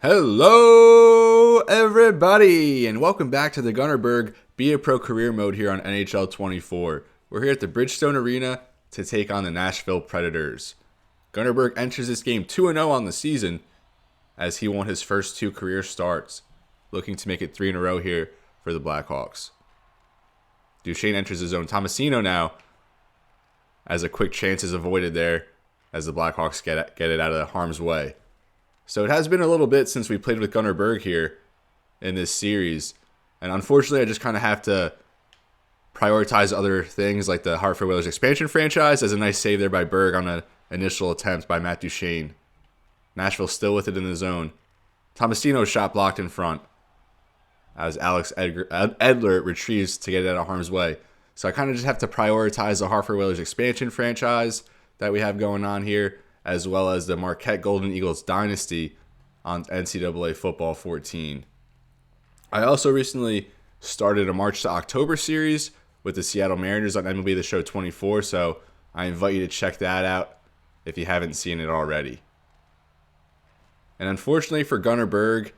Hello, everybody, and welcome back to the Gunnar Berg Be a Pro Career Mode here on NHL 24. We're here at the Bridgestone Arena to take on the Nashville Predators. Gunnar Berg enters this game 2-0 on the season as he won his first two career starts, looking to make it 3 in a row here for the Blackhawks. Duchesne enters his own. Tomasino now, as a quick chance is avoided there as the Blackhawks get it out of harm's way. So it has been a little bit since we played with Gunnar Berg here in this series. And unfortunately, I just kind of have to prioritize other things like the Hartford Whalers expansion franchise. As a nice save there by Berg on an initial attempt by Matt Duchesne. Nashville still with it in the zone. Tomasino's shot blocked in front as Alex Edler retrieves to get it out of harm's way. So I kind of just have to prioritize the Hartford Whalers expansion franchise that we have going on here, as well as the Marquette Golden Eagles dynasty on NCAA Football 14. I also recently started a March to October series with the Seattle Mariners on MLB The Show 24, so I invite you to check that out if you haven't seen it already. And unfortunately for Gunnar Berg,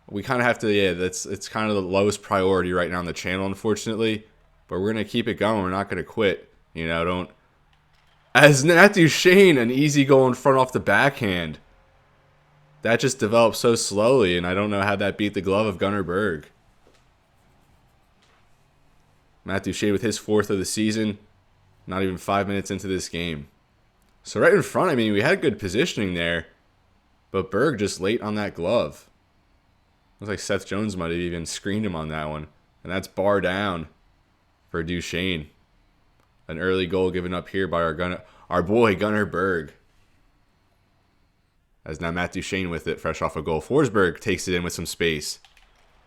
we kind of have to, it's kind of the lowest priority right now on the channel, unfortunately. But we're going to keep it going. We're not going to quit. As Matt Duchesne, an easy goal in front off the backhand. That just developed so slowly, and I don't know how that beat the glove of Gunnar Berg. Matt Duchesne with his fourth of the season, not even 5 minutes into this game. So right in front, we had good positioning there, but Berg just late on that glove. Looks like Seth Jones might have even screened him on that one, and that's bar down for Duchesne. An early goal given up here by our boy Gunnar Berg. As now Matt Duchesne with it, fresh off a goal. Forsberg takes it in with some space.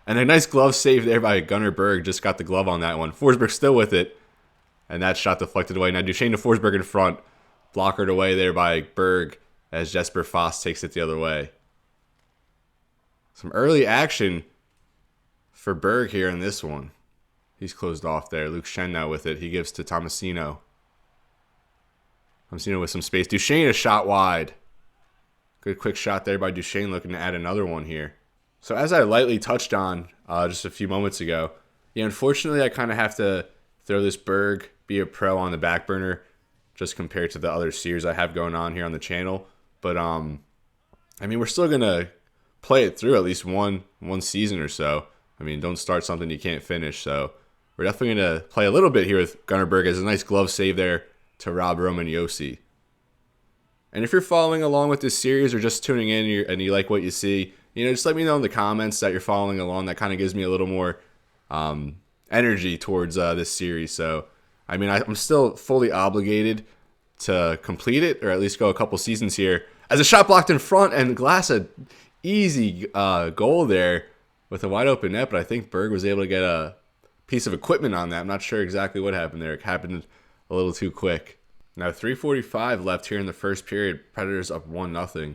And a nice glove save there by Gunnar Berg. Just got the glove on that one. Forsberg still with it. And that shot deflected away. Now Duchesne to Forsberg in front. Blockered away there by Berg as Jesper Foss takes it the other way. Some early action for Berg here in this one. He's closed off there. Luke Shen now with it. He gives to Tomasino. Tomasino with some space. Duchesne a shot wide. Good quick shot there by Duchesne, looking to add another one here. So as I lightly touched on just a few moments ago, unfortunately I kind of have to throw this Berg Be a Pro on the back burner just compared to the other series I have going on here on the channel. But we're still going to play it through at least one season or so. Don't start something you can't finish. So we're definitely going to play a little bit here with Gunnar Berg. As a nice glove save there to Rob Romaniosi. And if you're following along with this series or just tuning in and you like what you see, just let me know in the comments that you're following along. That kind of gives me a little more energy towards this series. So, I'm still fully obligated to complete it, or at least go a couple seasons here. As a shot blocked in front and Glass, a easy goal there with a wide open net, but I think Berg was able to get a piece of equipment on that. I'm not sure exactly what happened there. It happened a little too quick. Now 3:45 left here in the first period. Predators up 1-0.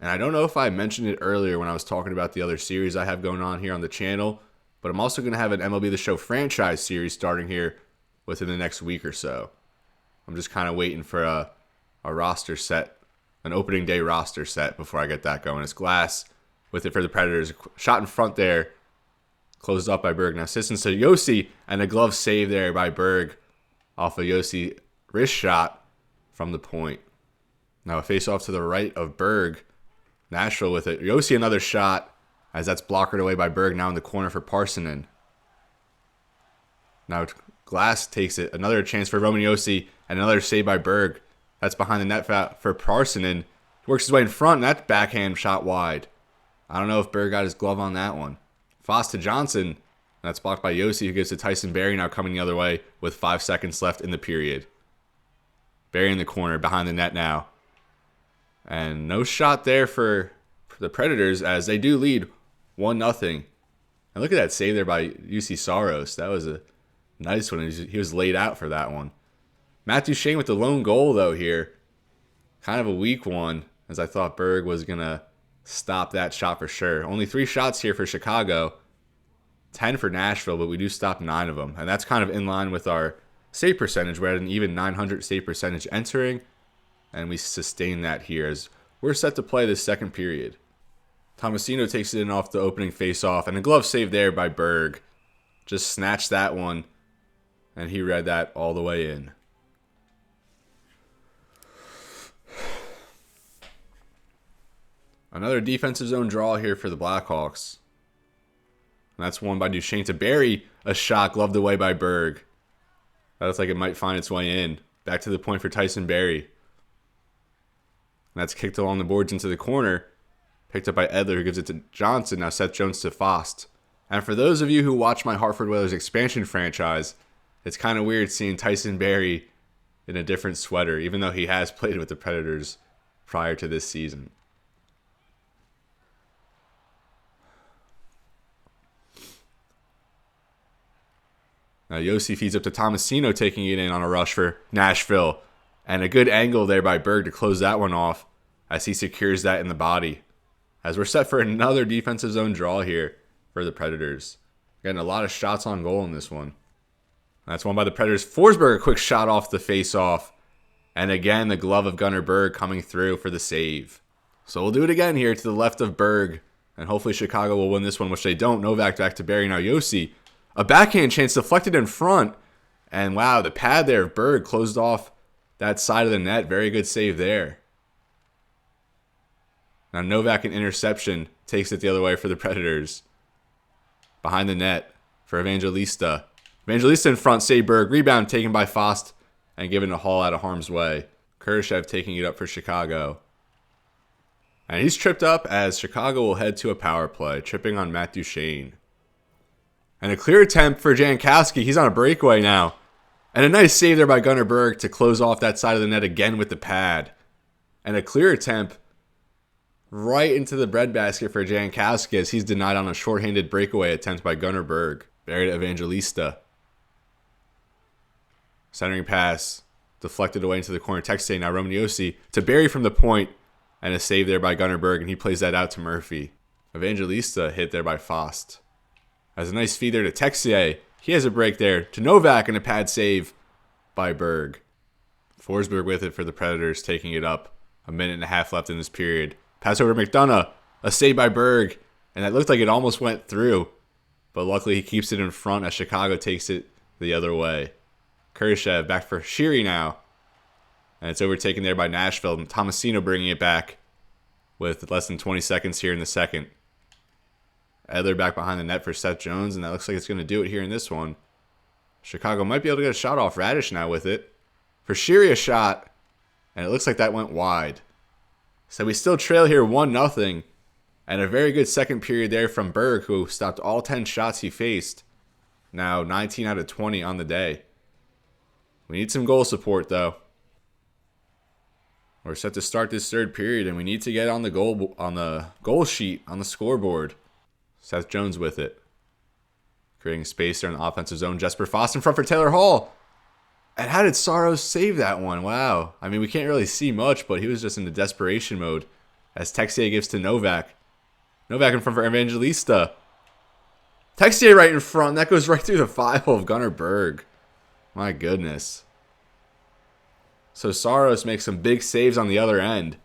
And I don't know if I mentioned it earlier when I was talking about the other series I have going on here on the channel, but I'm also going to have an MLB The Show franchise series starting here within the next week or so. I'm just kind of waiting for a roster set, an opening day roster set before I get that going. It's Glass with it for the Predators. Shot in front there. Closed up by Berg. Now assistance to Josi, and a glove save there by Berg off a Josi wrist shot from the point. Now a face-off to the right of Berg. Nashville with it. Josi another shot as that's blockered away by Berg now in the corner for Parssinen. Now Glass takes it. Another chance for Roman Josi and another save by Berg. That's behind the net for Parssinen. He works his way in front, and that backhand shot wide. I don't know if Berg got his glove on that one. Foss to Johnson. That's blocked by Josi, who gives to Tyson Barrie, now coming the other way with 5 seconds left in the period. Barrie in the corner, behind the net now. And no shot there for the Predators as they do lead 1-0. And look at that save there by UC Saros. That was a nice one. He was laid out for that one. Matt Duchesne with the lone goal, though, here. Kind of a weak one, as I thought Berg was going to stop that shot for sure. Only 3 shots here for Chicago. 10 for Nashville, but we do stop 9 of them. And that's kind of in line with our save percentage. We're at an even .900 save percentage entering, and we sustain that here as we're set to play this second period. Tomasino takes it in off the opening faceoff, and a glove save there by Berg. Just snatched that one, and he read that all the way in. Another defensive zone draw here for the Blackhawks. And that's won by Duchesne to bury a shot gloved away by Berg. That looks like it might find its way in. Back to the point for Tyson Barrie. And that's kicked along the boards into the corner. Picked up by Edler, who gives it to Johnson. Now Seth Jones to Fost. And for those of you who watch my Hartford Whalers expansion franchise, it's kind of weird seeing Tyson Barrie in a different sweater, even though he has played with the Predators prior to this season. Now Yossi feeds up to Tomasino, taking it in on a rush for Nashville. And a good angle there by Berg to close that one off as he secures that in the body. As we're set for another defensive zone draw here for the Predators. Getting a lot of shots on goal in this one. That's won by the Predators. Forsberg, a quick shot off the face-off. And again, the glove of Gunnar Berg coming through for the save. So we'll do it again here to the left of Berg. And hopefully Chicago will win this one, which they don't. Novak back to Barrie. Now Yossi. A backhand chance deflected in front. And wow, the pad there of Berg closed off that side of the net. Very good save there. Now Novak, an interception, takes it the other way for the Predators. Behind the net for Evangelista. Evangelista in front, save Berg. Rebound taken by Fost and given a haul out of harm's way. Kurashev taking it up for Chicago. And he's tripped up as Chicago will head to a power play, tripping on Matt Duchesne. And a clear attempt for Jankowski. He's on a breakaway now. And a nice save there by Gunnar Berg to close off that side of the net again with the pad. And a clear attempt right into the breadbasket for Jankowski as he's denied on a shorthanded breakaway attempt by Gunnar Berg. Buried Evangelista. Centering pass. Deflected away into the corner. Texte now Roman Yossi to Barrie from the point. And a save there by Gunnar Berg. And he plays that out to Murphy. Evangelista hit there by Fost. Has a nice feed there to Texier. He has a break there to Novak and a pad save by Berg. Forsberg with it for the Predators, taking it up. A minute and a half left in this period. Pass over to McDonough. A save by Berg. And that looked like it almost went through. But luckily he keeps it in front as Chicago takes it the other way. Kurashev back for Sheary now. And it's overtaken there by Nashville. And Tomasino bringing it back with less than 20 seconds here in the second. Edler back behind the net for Seth Jones, and that looks like it's going to do it here in this one. Chicago might be able to get a shot off Radish now with it. For Sheary, a shot, and it looks like that went wide. So we still trail here 1-0, and a very good second period there from Berg, who stopped all 10 shots he faced. Now 19 out of 20 on the day. We need some goal support, though. We're set to start this third period, and we need to get on the goal sheet, on the scoreboard. Seth Jones with it. Creating space there in the offensive zone. Jesper Fost in front for Taylor Hall. And how did Saros save that one? Wow. I mean, we can't really see much, but he was just in the desperation mode. As Texier gives to Novak. Novak in front for Evangelista. Texier right in front. That goes right through the 5-hole of Gunnar Berg. My goodness. So Saros makes some big saves on the other end.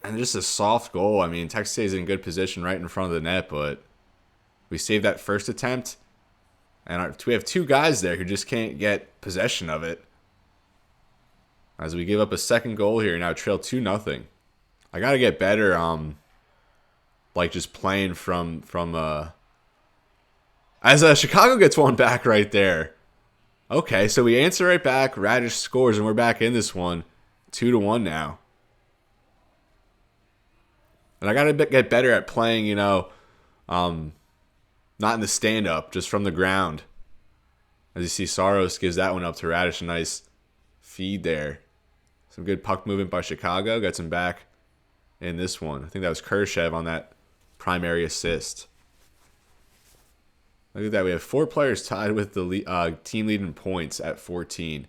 And just a soft goal. I mean, Texas in good position right in front of the net, but we saved that first attempt. And we have two guys there who just can't get possession of it. As we give up a second goal here, now trail 2-0. I got to get better, like just playing from as Chicago gets one back right there. Okay, so we answer right back. Radish scores, and we're back in this one. 2-1 now. And I got to get better at playing, not in the stand-up, just from the ground. As you see, Saros gives that one up to Radish. A nice feed there. Some good puck movement by Chicago. Gets him back in this one. I think that was Kurashev on that primary assist. Look at that. We have 4 players tied with the team lead in points at 14.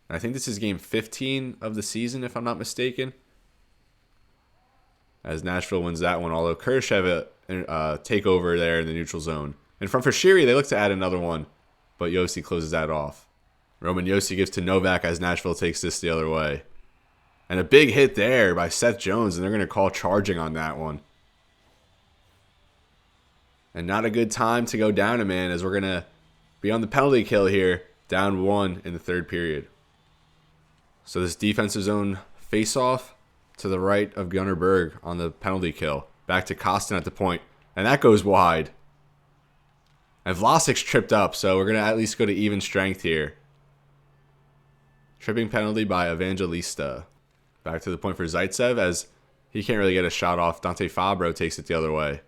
And I think this is game 15 of the season, if I'm not mistaken. As Nashville wins that one, although Kurashev take over there in the neutral zone. In front for Sheary, they look to add another one, but Yossi closes that off. Roman Yossi gives to Novak as Nashville takes this the other way. And a big hit there by Seth Jones, and they're going to call charging on that one. And not a good time to go down a man, as we're going to be on the penalty kill here, down 1 in the third period. So this defensive zone face-off to the right of Gunnar Berg on the penalty kill. Back to Kostin at the point, and that goes wide. And Vlasic's tripped up, so we're going to at least go to even strength here. Tripping penalty by Evangelista. Back to the point for Zaitsev, as he can't really get a shot off. Dante Fabro takes it the other way.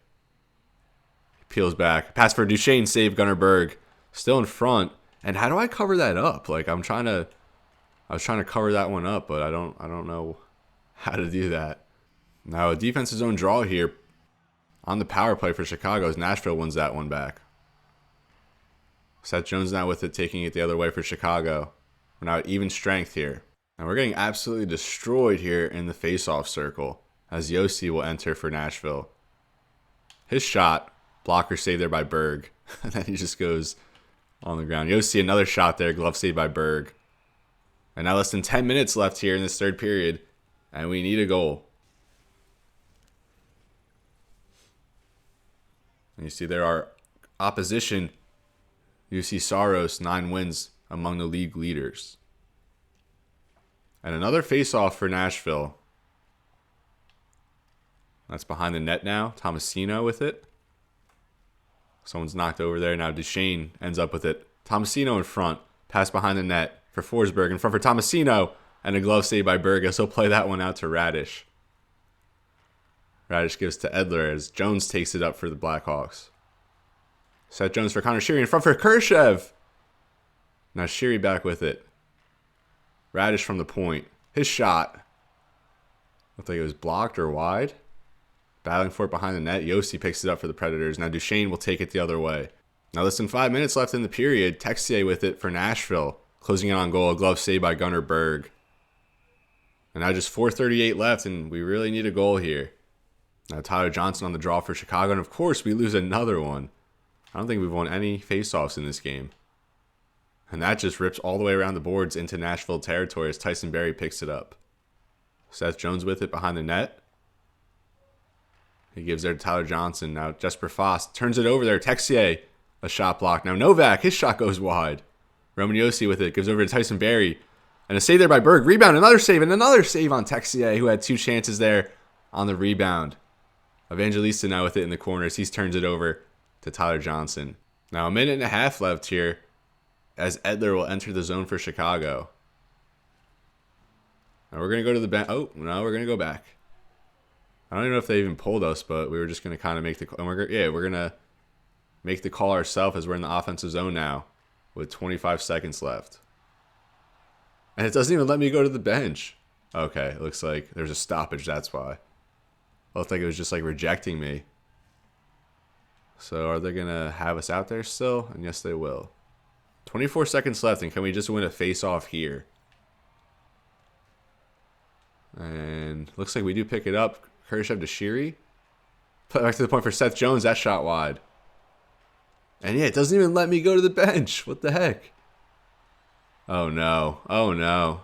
He peels back. Pass for Duchesne, save Gunnar Berg. Still in front. And how do I cover that up? Like, I was trying to cover that one up, but I don't know how to do that. Now a defensive zone draw here on the power play for Chicago as Nashville wins that one back. Seth Jones now with it, taking it the other way for Chicago. We're now at even strength here. And we're getting absolutely destroyed here in the face-off circle as Yossi will enter for Nashville. His shot, blocker saved there by Berg. And then he just goes on the ground. Yossi, another shot there, glove saved by Berg. And now less than 10 minutes left here in this third period. And we need a goal. And you see there are opposition. You see Saros, 9 wins among the league leaders. And another face-off for Nashville. That's behind the net now. Tomasino with it. Someone's knocked over there. Now Duchesne ends up with it. Tomasino in front. Pass behind the net for Forsberg. In front for Tomasino. And a glove save by Berg. He'll play that one out to Radish. Radish gives to Edler as Jones takes it up for the Blackhawks. Seth Jones for Connor Sheary in front for Khrushchev. Now Sheary back with it. Radish from the point. His shot. Looked like it was blocked or wide. Battling for it behind the net. Yossi picks it up for the Predators. Now Duchesne will take it the other way. Now less than 5 minutes left in the period. Texier with it for Nashville. Closing in on goal. A glove saved by Gunnar Berg. And now just 4:38 left, and we really need a goal here. Now Tyler Johnson on the draw for Chicago. And of course, we lose another one. I don't think we've won any faceoffs in this game. And that just rips all the way around the boards into Nashville territory as Tyson Barrie picks it up. Seth Jones with it behind the net. He gives there to Tyler Johnson. Now Jesper Fast turns it over there. Texier, a shot block. Now Novak, his shot goes wide. Roman Yossi with it. Gives over to Tyson Barrie. And a save there by Berg. Rebound, another save, and another save on Texier, who had 2 chances there on the rebound. Evangelista now with it in the corners. He turns it over to Tyler Johnson. Now a minute and a half left here as Edler will enter the zone for Chicago. Now we're going to go to the bench. Oh, no, we're going to go back. I don't even know if they even pulled us, but we were just going to kind of make the call. And we're going to make the call ourselves as we're in the offensive zone now with 25 seconds left. And it doesn't even let me go to the bench. Okay, it looks like there's a stoppage, that's why. I looked like it was just like rejecting me. So are they going to have us out there still? And yes, they will. 24 seconds left, and can we just win a face-off here? And looks like we do pick it up. Khrushchev to Sheary. Play back to the point for Seth Jones. That shot wide. And yeah, it doesn't even let me go to the bench. What the heck? Oh no. Oh no.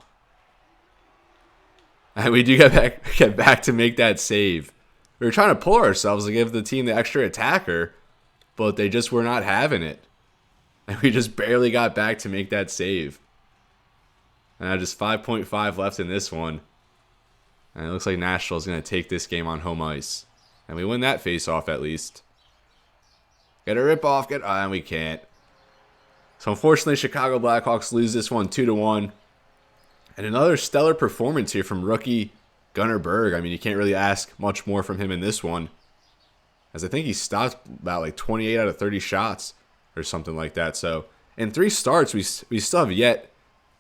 And we do get back to make that save. We were trying to pull ourselves to give the team the extra attacker, but they just were not having it. And we just barely got back to make that save. And now just 5.5 left in this one. And it looks like Nashville's going to take this game on home ice. And we win that face-off at least. Get a rip-off. And we can't. So unfortunately, Chicago Blackhawks lose this one 2-1. And another stellar performance here from rookie Gunnar Berg. I mean, you can't really ask much more from him in this one. As I think he stopped about like 28 out of 30 shots or something like that. So in 3 starts, we still have yet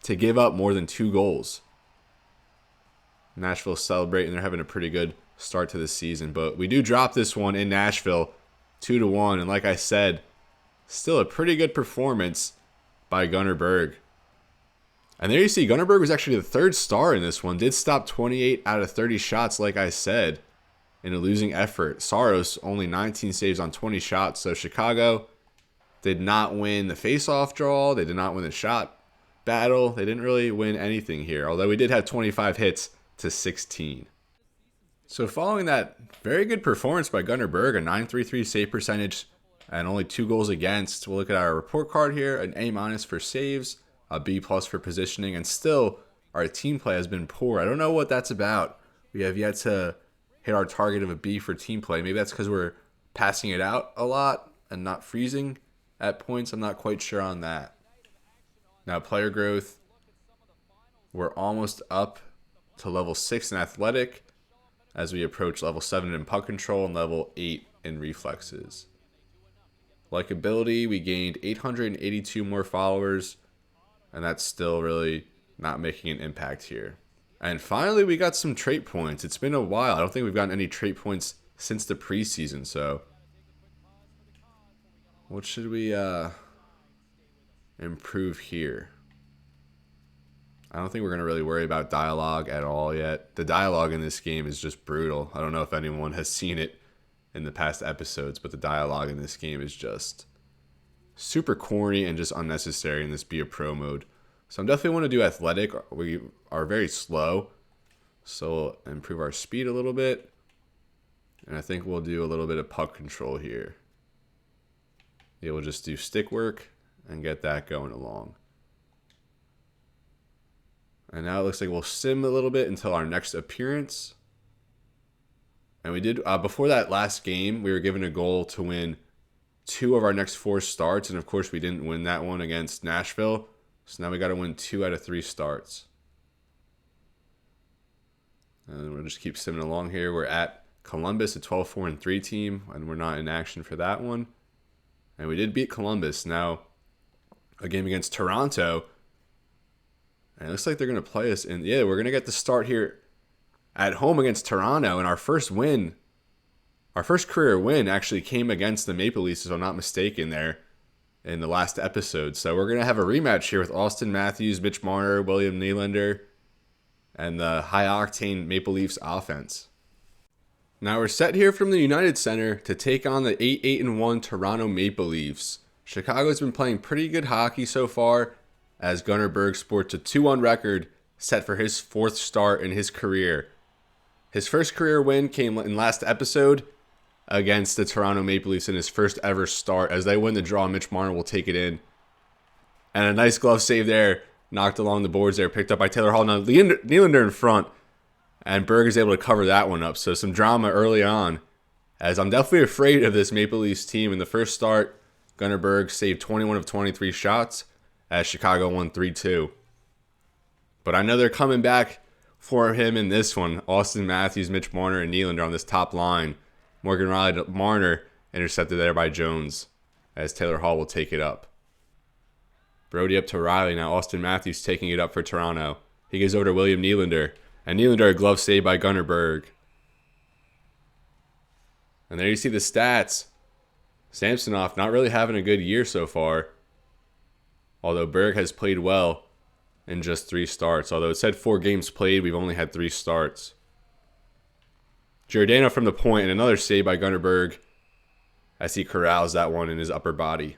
to give up more than 2 goals. Nashville's celebrating. They're having a pretty good start to the season. But we do drop this one in Nashville 2-1. And like I said, still a pretty good performance by Gunnar Berg. And there you see, Gunnar Berg was actually the 3rd star in this one. Did stop 28 out of 30 shots, like I said, in a losing effort. Saros only 19 saves on 20 shots. So Chicago did not win the face-off draw. They did not win the shot battle. They didn't really win anything here. Although we did have 25 hits to 16. So following that very good performance by Gunnar Berg, a .933 save percentage and only 2 goals against, we'll look at our report card here, an A- for saves, a B+ for positioning, and still our team play has been poor. I don't know what that's about. We have yet to hit our target of a B for team play. Maybe that's because we're passing it out a lot and not freezing at points. I'm not quite sure on that. Now player growth, we're almost up to level 6 in athletic as we approach level 7 in puck control and level 8 in reflexes. Likability, we gained 882 more followers, and that's still really not making an impact here. And finally, we got some trait points. It's been a while. I don't think we've gotten any trait points since the preseason, so what should we improve here? I don't think we're going to really worry about dialogue at all yet. The dialogue in this game is just brutal. I don't know if anyone has seen it in the past episodes, but the dialogue in this game is just super corny and just unnecessary in this Be a Pro mode. So I'm definitely want to do athletic. We are very slow, so we'll improve our speed a little bit. And I think we'll do a little bit of puck control here. Yeah, we'll just do stick work and get that going along. And now it looks like we'll sim a little bit until our next appearance. And we did, before that last game, we were given a goal to win 2 of our next 4 starts. And of course, we didn't win that one against Nashville. So now we got to win 2 out of 3 starts. And we'll just keep simming along here. We're at Columbus, a 12-4-3 team, and we're not in action for that one. And we did beat Columbus. Now, a game against Toronto. And it looks like they're going to play us in. Yeah, we're going to get the start here at home against Toronto. And our first win, our first career win actually came against the Maple Leafs, if I'm not mistaken, there in the last episode. So we're going to have a rematch here with Auston Matthews, Mitch Marner, William Nylander, and the high-octane Maple Leafs offense. Now we're set here from the United Center to take on the 8-1 Toronto Maple Leafs. Chicago's been playing pretty good hockey so far, as Gunnar Berg sports a 2-1 record set for his 4th start in his career. His first career win came in last episode against the Toronto Maple Leafs in his first ever start. As they win the draw, Mitch Marner will take it in. And a nice glove save there, knocked along the boards there, picked up by Taylor Hall. Now Nylander in front, and Berg is able to cover that one up. So some drama early on, as I'm definitely afraid of this Maple Leafs team. In the first start, Gunnar Berg saved 21 of 23 shots, as Chicago won 3-2. But I know they're coming back for him in this one. Auston Matthews, Mitch Marner, and Nylander on this top line. Morgan Riley to Marner, intercepted there by Jones, as Taylor Hall will take it up. Brody up to Riley. Now Auston Matthews taking it up for Toronto. He goes over to William Nylander. And Nylander, a glove save by Gunnar Berg. And there you see the stats. Samsonov not really having a good year so far, although Berg has played well in just 3 starts. Although it said 4 games played, we've only had 3 starts. Giordano from the point, and another save by Gunnar Berg as he corrals that one in his upper body.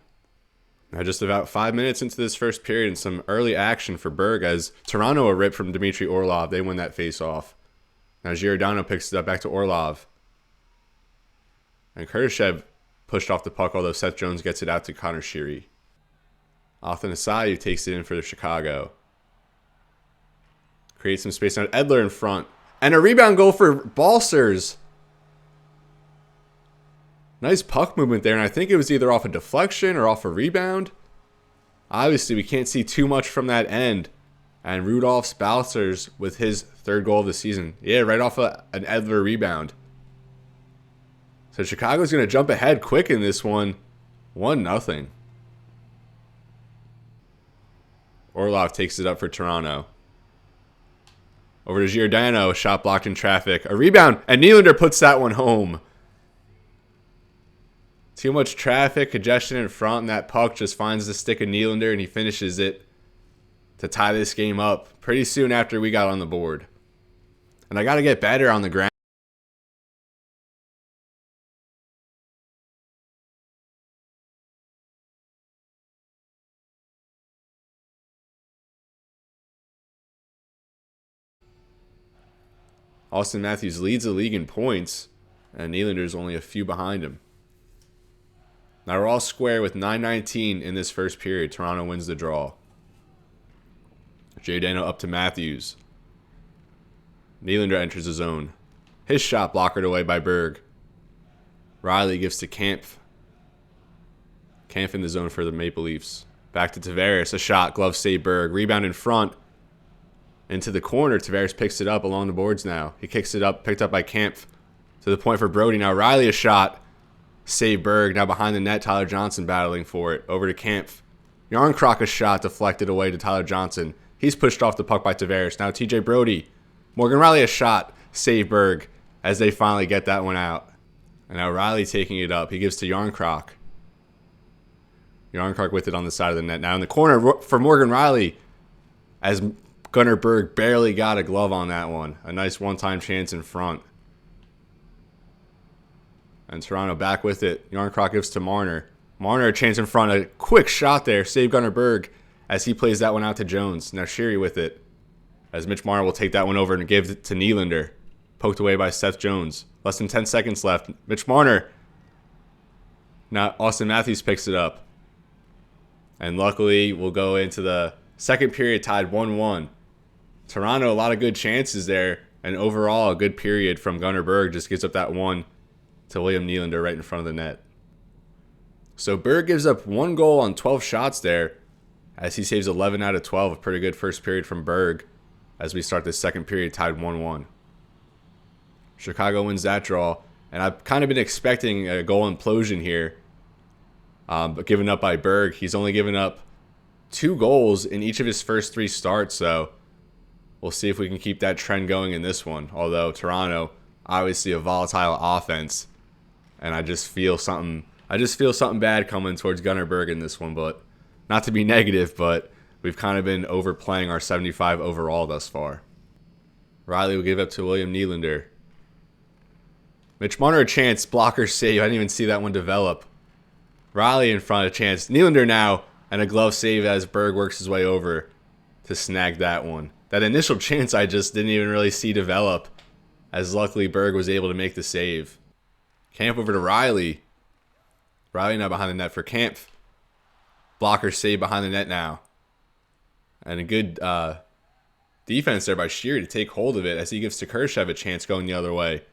Now just about 5 minutes into this first period, and some early action for Berg as Toronto a rip from Dmitry Orlov. They win that face-off. Now Giordano picks it up back to Orlov. And Kurtishev pushed off the puck, although Seth Jones gets it out to Connor Sheary. Athanasiou takes it in for Chicago. Creates some space. Now Edler in front. And a rebound goal for Balcers. Nice puck movement there, and I think it was either off a deflection or off a rebound. Obviously, we can't see too much from that end. And Rudolph Balcers with his 3rd goal of the season. Yeah, right off an Edler rebound. So Chicago's going to jump ahead quick in this one. 1-0. Orlov takes it up for Toronto. Over to Giordano, a shot blocked in traffic. A rebound, and Nylander puts that one home. Too much traffic, congestion in front, and that puck just finds the stick of Nylander, and he finishes it to tie this game up pretty soon after we got on the board. And I got to get better on the ground. Austin Matthews leads the league in points, and Nylander's only a few behind him. Now we're all square with 9:19 in this first period. Toronto wins the draw. Giordano up to Matthews. Nylander enters the zone. His shot blockered away by Berg. Riley gives to Kampf. Kampf in the zone for the Maple Leafs. Back to Tavares. A shot. Glove save Berg. Rebound in front. Into the corner. Tavares picks it up along the boards now. He kicks it up. Picked up by Kampf. To the point for Brody. Now Riley a shot. Save Berg. Now behind the net. Tyler Johnson battling for it. Over to Kampf. Yarncroc a shot. Deflected away to Tyler Johnson. He's pushed off the puck by Tavares. Now TJ Brody. Morgan Riley a shot. Save Berg as they finally get that one out. And now Riley taking it up. He gives to Yarncroc. Yarncroc with it on the side of the net. Now in the corner for Morgan Riley as Gunnar Berg barely got a glove on that one. A nice one-time chance in front. And Toronto back with it. Yarncroc gives to Marner. Marner a chance in front. A quick shot there. Save Gunnar Berg as he plays that one out to Jones. Now Sheary with it. As Mitch Marner will take that one over and give it to Nylander. Poked away by Seth Jones. Less than 10 seconds left. Mitch Marner. Now Austin Matthews picks it up. And luckily, we'll go into the second period tied 1-1. Toronto, a lot of good chances there. And overall, a good period from Gunnar Berg. Just gives up that one to William Nylander right in front of the net. So Berg gives up 1 goal on 12 shots there. As he saves 11 out of 12. A pretty good first period from Berg. As we start this second period tied 1-1. Chicago wins that draw. And I've kind of been expecting a goal implosion here. But given up by Berg. He's only given up 2 goals in each of his first 3 starts. So we'll see if we can keep that trend going in this one. Although Toronto, obviously a volatile offense. And I just feel something bad coming towards Gunnar Berg in this one. But not to be negative, but we've kind of been overplaying our 75 overall thus far. Riley will give up to William Nylander. Mitch Marner a chance. Blocker save. I didn't even see that one develop. Riley in front of a chance. Nylander now. And a glove save as Berg works his way over to snag that one. That initial chance I just didn't even really see develop. As luckily Berg was able to make the save. Kampf over to Riley. Riley now behind the net for Kampf. Blocker save behind the net now. And a good defense there by Sheary to take hold of it as he gives to Kershev a chance going the other way.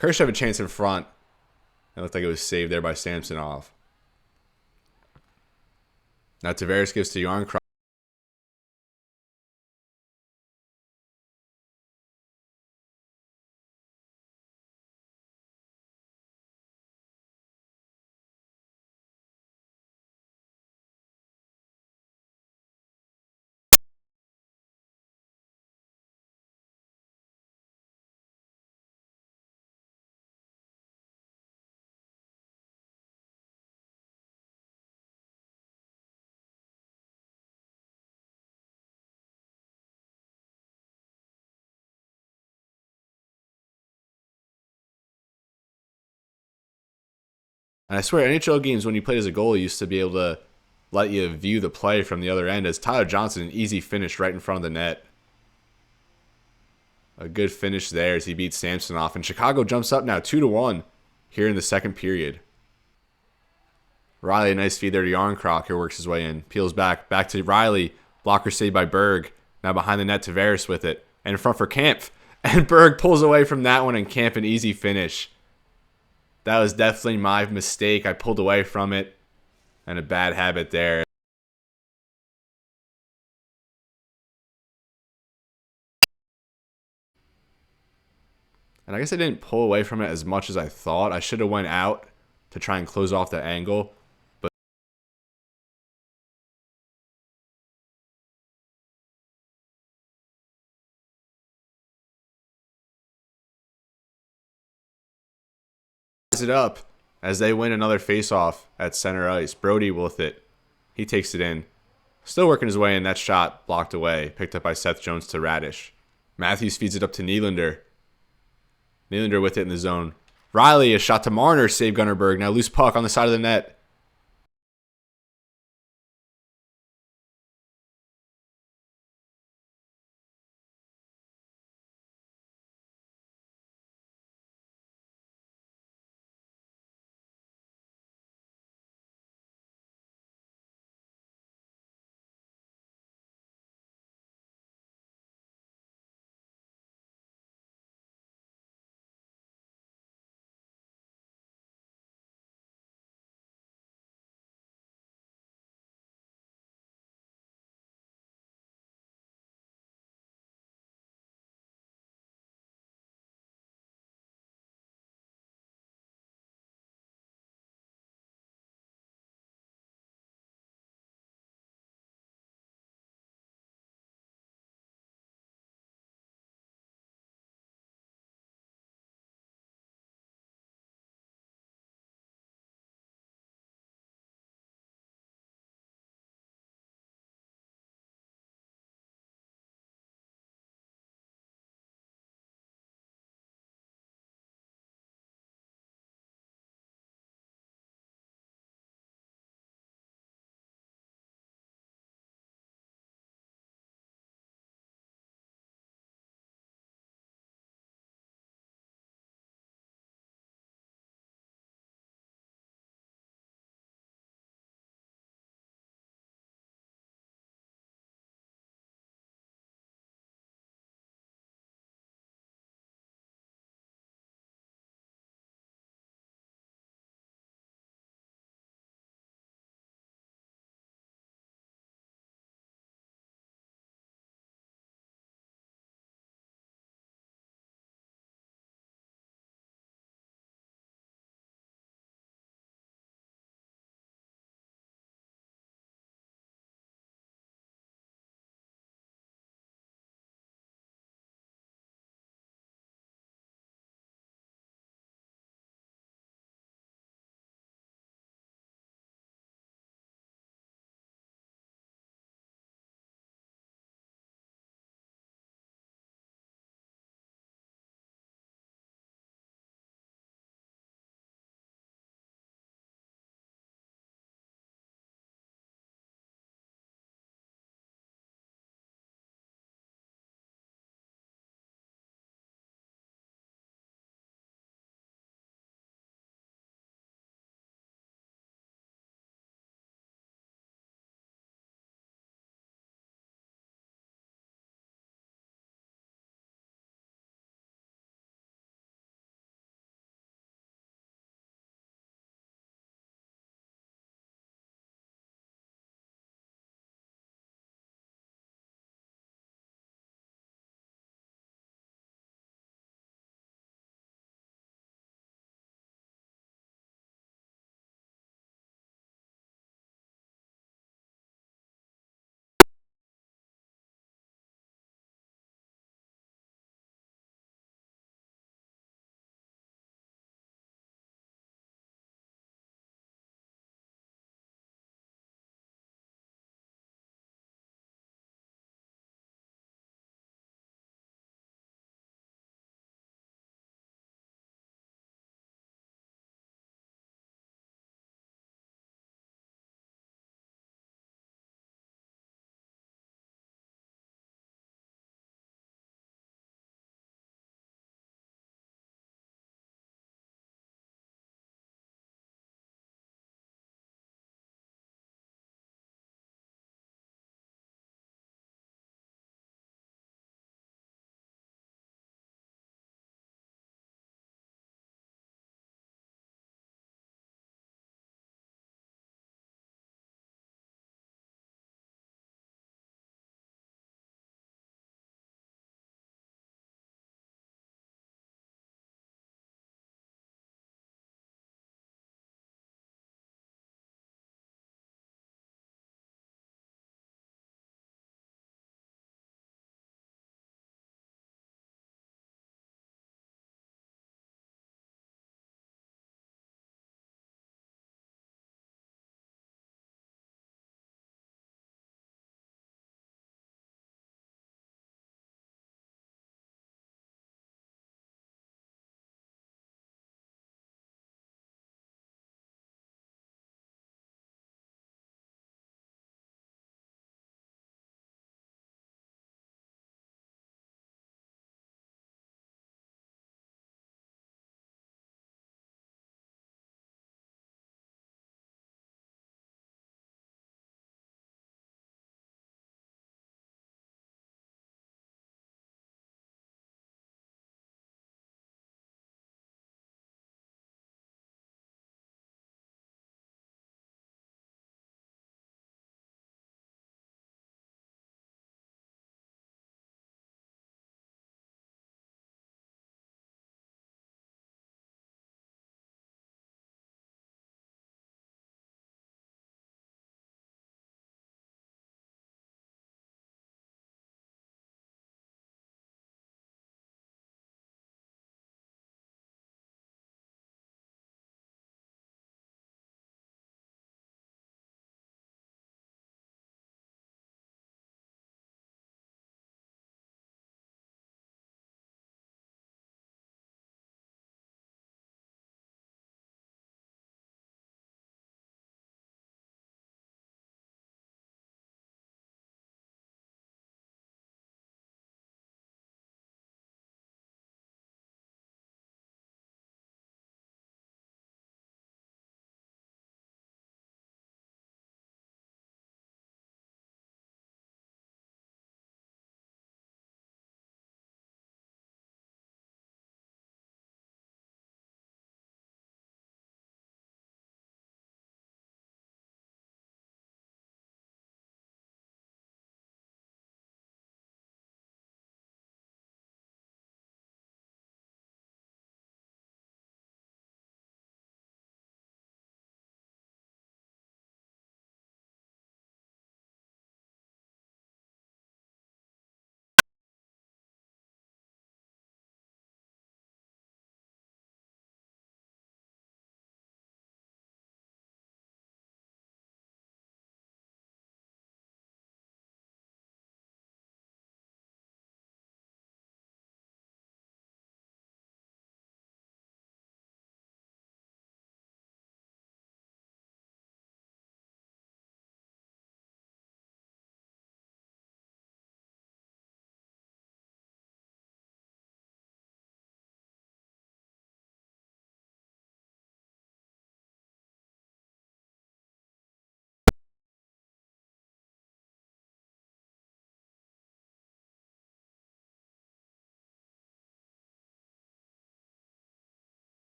Kershev a chance in front. It looked like it was saved there by Samsonov. Now Tavares gives to Yarncroc. And I swear, NHL games, when you played as a goalie, used to be able to let you view the play from the other end. As Tyler Johnson, an easy finish right in front of the net. A good finish there as he beats Samsonov. And Chicago jumps up now 2-1 here in the second period. Riley, a nice feed there to Yarncroc. Here works his way in. Peels back. Back to Riley. Blocker saved by Berg. Now behind the net, Tavares with it. And in front for Kampf. And Berg pulls away from that one, and Kampf an easy finish. That was definitely my mistake. I pulled away from it. And a bad habit there. And I guess I didn't pull away from it as much as I thought. I should have went out to try and close off the angle. But it up as they win another faceoff at center ice. Brody with it. He takes it in. Still working his way in. That shot blocked away. Picked up by Seth Jones to Radish. Matthews feeds it up to Nylander. Nylander with it in the zone. Riley, a shot to Marner. Save Gunnar Berg. Now loose puck on the side of the net.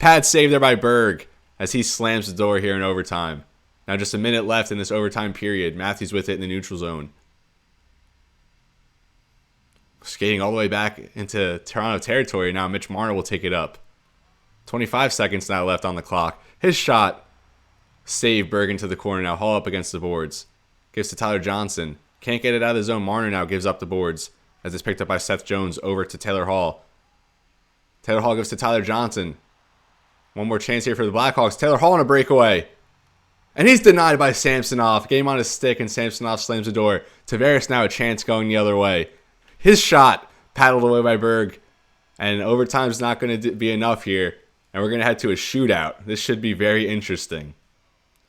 pad save there by Berg as he slams the door here in overtime. Now just a minute left in this overtime period. Matthews with it in the neutral zone. Skating all the way back into Toronto territory. Now Mitch Marner will take it up. 25 seconds now left on the clock. His shot. Save Berg into the corner now. Hall up against the boards. Gives to Tyler Johnson. Can't get it out of the zone. Marner now gives up the boards as it's picked up by Seth Jones over to Taylor Hall. Taylor Hall gives to Tyler Johnson. One more chance here for the Blackhawks. Taylor Hall on a breakaway. And he's denied by Samsonov. Game on his stick, and Samsonov slams the door. Tavares now a chance going the other way. His shot paddled away by Berg. And overtime's not going to be enough here. And we're going to head to a shootout. This should be very interesting.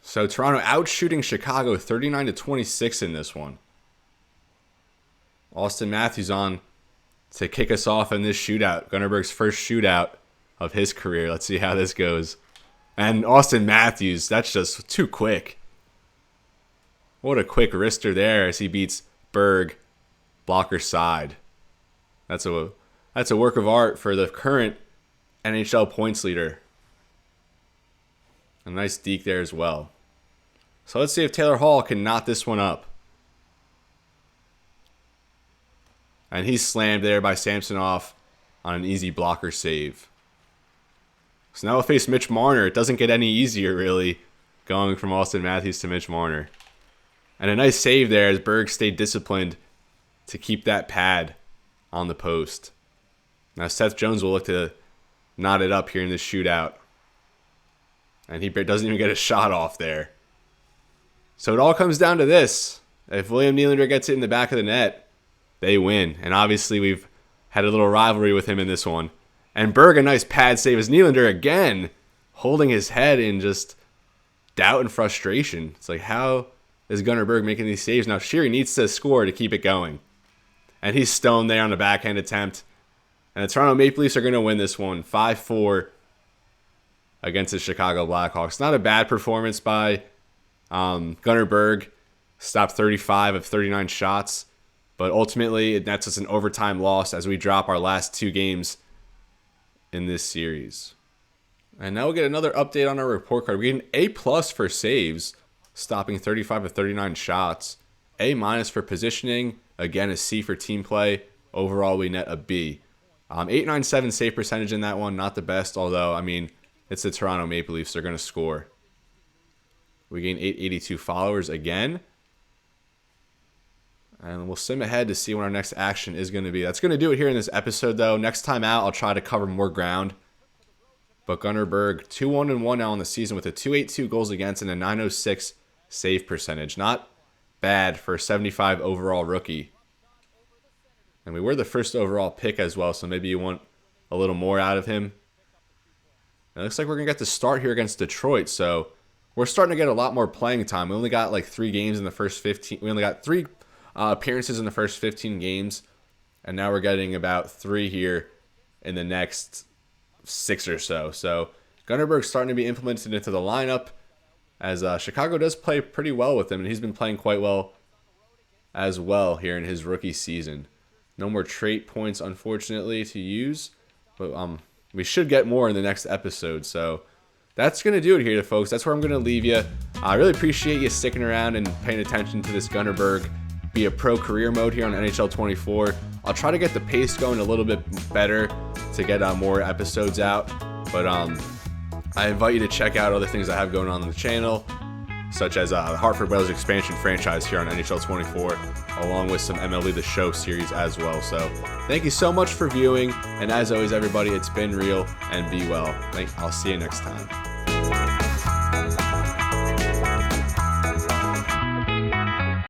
So Toronto out-shooting Chicago 39-26 in this one. Austin Matthews on to kick us off in this shootout. Gunnar Berg's first shootout of his career. Let's see how this goes. And Austin Matthews, that's just too quick. What a quick wrister there as he beats Berg blocker side. That's a work of art for the current NHL points leader. A nice deke there as well. So let's see if Taylor Hall can knot this one up. And he's slammed there by Samsonov on an easy blocker save. So now we'll face Mitch Marner. It doesn't get any easier, really, going from Austin Matthews to Mitch Marner. And a nice save there as Berg stayed disciplined to keep that pad on the post. Now Seth Jones will look to knot it up here in this shootout. And he doesn't even get a shot off there. So it all comes down to this. If William Nylander gets it in the back of the net, they win. And obviously we've had a little rivalry with him in this one. And Berg, a nice pad save as Nylander again holding his head in just doubt and frustration. It's like, how is Gunnar Berg making these saves? Now Sheary needs to score to keep it going. And he's stoned there on the backhand attempt. And the Toronto Maple Leafs are going to win this one 5-4 against the Chicago Blackhawks. Not a bad performance by Gunnar Berg. Stopped 35 of 39 shots. But ultimately, that's just an overtime loss as we drop our last two games in this series. And now we'll get another update on our report card. We get an A+ for saves, stopping 35 of 39 shots. A- for positioning. Again, a C for team play. Overall, we net a B. 897 save percentage in that one. Not the best, although, I mean, it's the Toronto Maple Leafs. They're going to score. We gain 882 followers again. And we'll sim ahead to see what our next action is going to be. That's going to do it here in this episode, though. Next time out, I'll try to cover more ground. But Gunnar Berg, 2-1-1 now in the season with a 282 goals against and a 906 save percentage. Not bad for a 75 overall rookie. And we were the first overall pick as well, so maybe you want a little more out of him. And it looks like we're going to get to start here against Detroit, so we're starting to get a lot more playing time. We only got like 3 games in the first 15. We only got 3 appearances in the first 15 games, and now we're getting about 3 here in the next 6 or so. So Gunnar Berg's starting to be implemented into the lineup as Chicago does play pretty well with him, and he's been playing quite well as well here in his rookie season. No more trait points, unfortunately, to use, but we should get more in the next episode. So that's going to do it here, folks. That's where I'm going to leave you. I really appreciate you sticking around and paying attention to this Gunnar Berg Be a Pro career mode here on NHL 24. I'll try to get the pace going a little bit better to get more episodes out. But I invite you to check out other things I have going on the channel, such as the Hartford Whalers expansion franchise here on NHL 24, along with some MLB The Show series as well. So thank you so much for viewing, and as always, everybody, it's been real and be well. I'll see you next time.